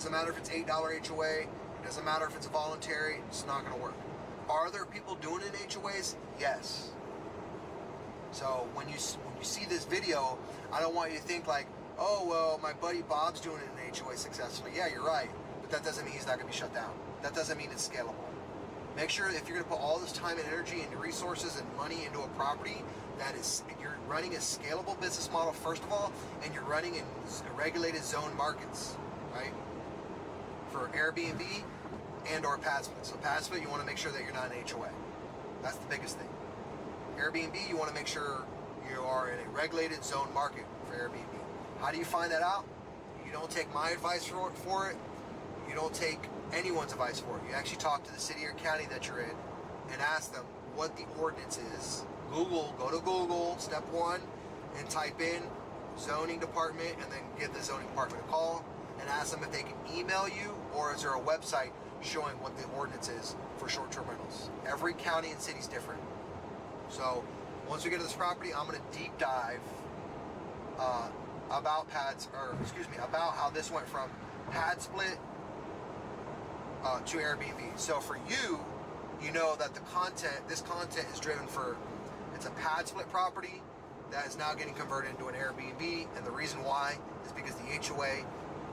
doesn't matter if it's $8 HOA. It doesn't matter if it's voluntary. It's not going to work. Are there people doing it in HOAs? Yes. So when you see this video, I don't want you to think like, oh, well, my buddy Bob's doing it in an HOA successfully. Yeah, you're right. But that doesn't mean he's not going to be shut down. That doesn't mean it's scalable. Make sure if you're going to put all this time and energy and resources and money into a property, that is, you're running a scalable business model, first of all, and you're running in regulated zone markets, right? For Airbnb and or pad split. So pad split, you want to make sure that you're not an HOA. That's the biggest thing. Airbnb, you want to make sure you are in a regulated zone market for Airbnb. How do you find that out? You don't take my advice for it. You don't take anyone's advice for it. You actually talk to the city or county that you're in and ask them what the ordinance is. Go to Google, step one, and type in zoning department, and then give the zoning department a call and ask them if they can email you, or is there a website showing what the ordinance is for short-term rentals. Every county and city is different. So once we get to this property, I'm going to deep dive about how this went from pad split to Airbnb. So for you, you know that this content is driven for, it's a pad split property that is now getting converted into an Airbnb, and the reason why is because the HOA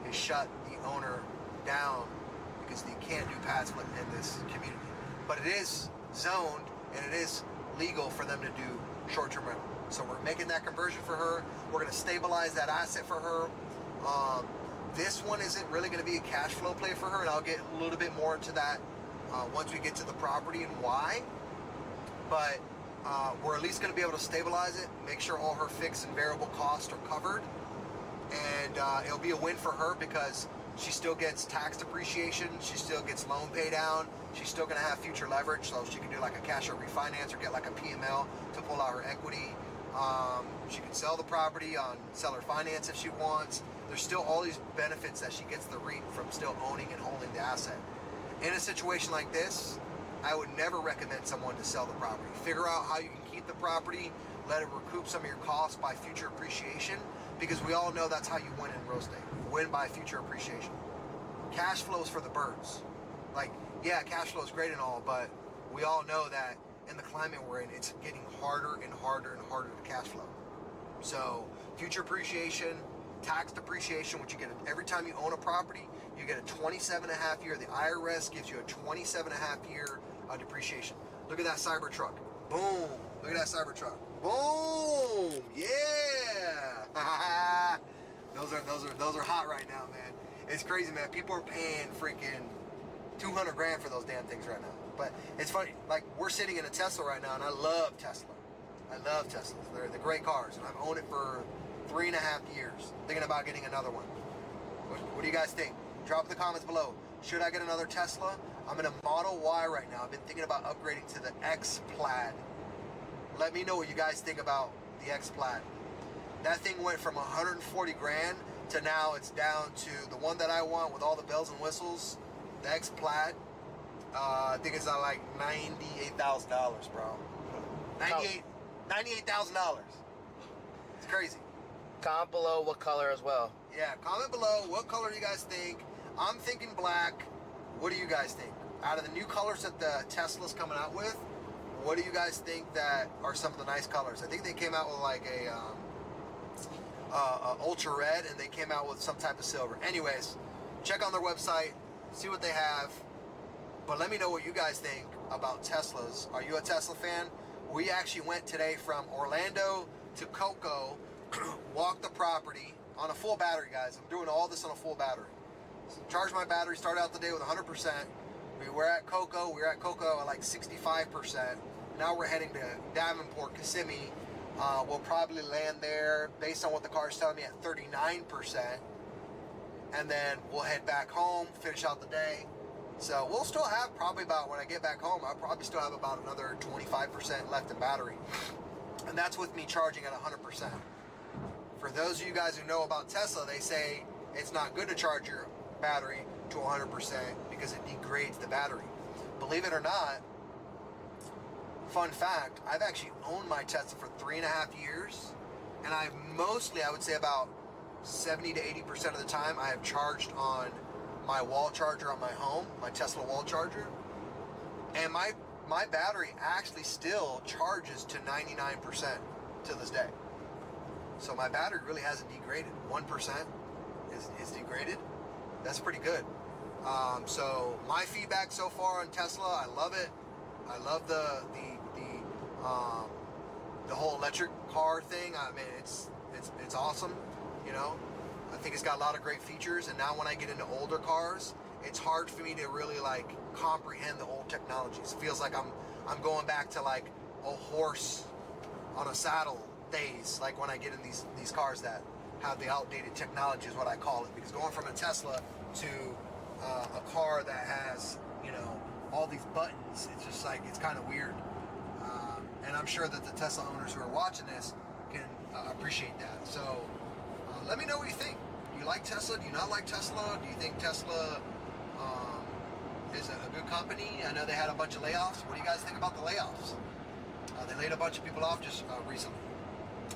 has shut the owner down because they can't do pad split in this community. But it is zoned and it is legal for them to do short-term rental. So we're making that conversion for her. We're going to stabilize that asset for her. This one isn't really going to be a cash flow play for her, and I'll get a little bit more into that once we get to the property and why. But we're at least going to be able to stabilize it, make sure all her fixed and variable costs are covered, and it'll be a win for her because she still gets tax depreciation, she still gets loan pay down, she's still going to have future leverage, so she can do like a cash out refinance or get like a PML to pull out her equity. She can sell the property on seller finance if she wants. There's still all these benefits that she gets the REIT from still owning and holding the asset. In a situation like this, I would never recommend someone to sell the property. Figure out how you can keep the property, let it recoup some of your costs by future appreciation, because we all know that's how you win in real estate. You win by future appreciation. Cash flow is for the birds. Like, yeah, cash flow is great and all, but we all know that in the climate we're in, it's getting harder and harder and harder to cash flow. So future appreciation, tax depreciation, which you get every time you own a property, you get a 27.5 year. The IRS gives you a 27.5 year depreciation. Look at that Cybertruck. Boom. Look at that Cybertruck. Boom. Yeah. those are hot right now, man. It's crazy, man. People are paying freaking 200 grand for those damn things right now. But it's funny, like we're sitting in a Tesla right now, and I love Tesla. I love Teslas. They're great cars, and I've owned it for 3.5 years. Thinking about getting another one. What do you guys think? Drop in the comments below. Should I get another Tesla? I'm in a Model Y right now. I've been thinking about upgrading to the X Plaid. Let me know what you guys think about the X Plaid. That thing went from 140 grand to now it's down to the one that I want with all the bells and whistles. The X Plaid. I think it's like $98,000, bro. $98,000. It's crazy. Comment below what color as well. Yeah, comment below what color you guys think. I'm thinking black. What do you guys think? Out of the new colors that the Tesla's coming out with, what do you guys think that are some of the nice colors? I think they came out with like a ultra red, and they came out with some type of silver. Anyways, check on their website, see what they have. But let me know what you guys think about Teslas. Are you a Tesla fan? We actually went today from Orlando to Cocoa, walked the property on a full battery, guys. I'm doing all this on a full battery. So charged my battery, started out the day with 100%. We were at Cocoa at like 65%. Now we're heading to Davenport, Kissimmee. We'll probably land there, based on what the car is telling me, at 39%. And then we'll head back home, finish out the day. So we'll still have probably about, when I get back home, I'll probably still have about another 25% left in battery. And that's with me charging at 100%. For those of you guys who know about Tesla, they say it's not good to charge your battery to 100% because it degrades the battery. Believe it or not, fun fact, I've actually owned my Tesla for 3.5 years, and I've mostly, I would say about 70 to 80% of the time, I have charged on my wall charger on my home, my Tesla wall charger, and my battery actually still charges to 99% to this day. So my battery really hasn't degraded. 1% is degraded. That's pretty good. So my feedback so far on Tesla, I love it. I love the whole electric car thing. I mean, it's awesome. You know, I think it's got a lot of great features. And now when I get into older cars, it's hard for me to really like comprehend the old technologies. It feels like I'm going back to like a horse on a saddle days, like when I get in these cars that have the outdated technology is what I call it. Because going from a Tesla to a car that has, you know, all these buttons, it's just like, it's kind of weird. And I'm sure that the Tesla owners who are watching this can appreciate that. So let me know what you think. Do you like Tesla? Do you not like Tesla? Do you think Tesla is a good company? I know they had a bunch of layoffs. What do you guys think about the layoffs? They laid a bunch of people off just recently.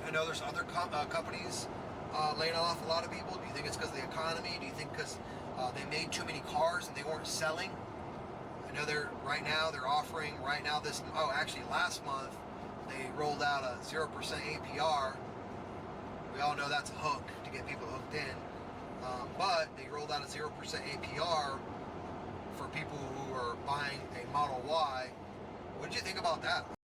I know there's other companies laying off a lot of people. Do you think it's because of the economy? Do you think because they made too many cars and they weren't selling? I know they're offering actually last month they rolled out a 0% APR. We all know that's a hook to get people hooked in. But they rolled out a 0% APR for people who are buying a Model Y. What did you think about that?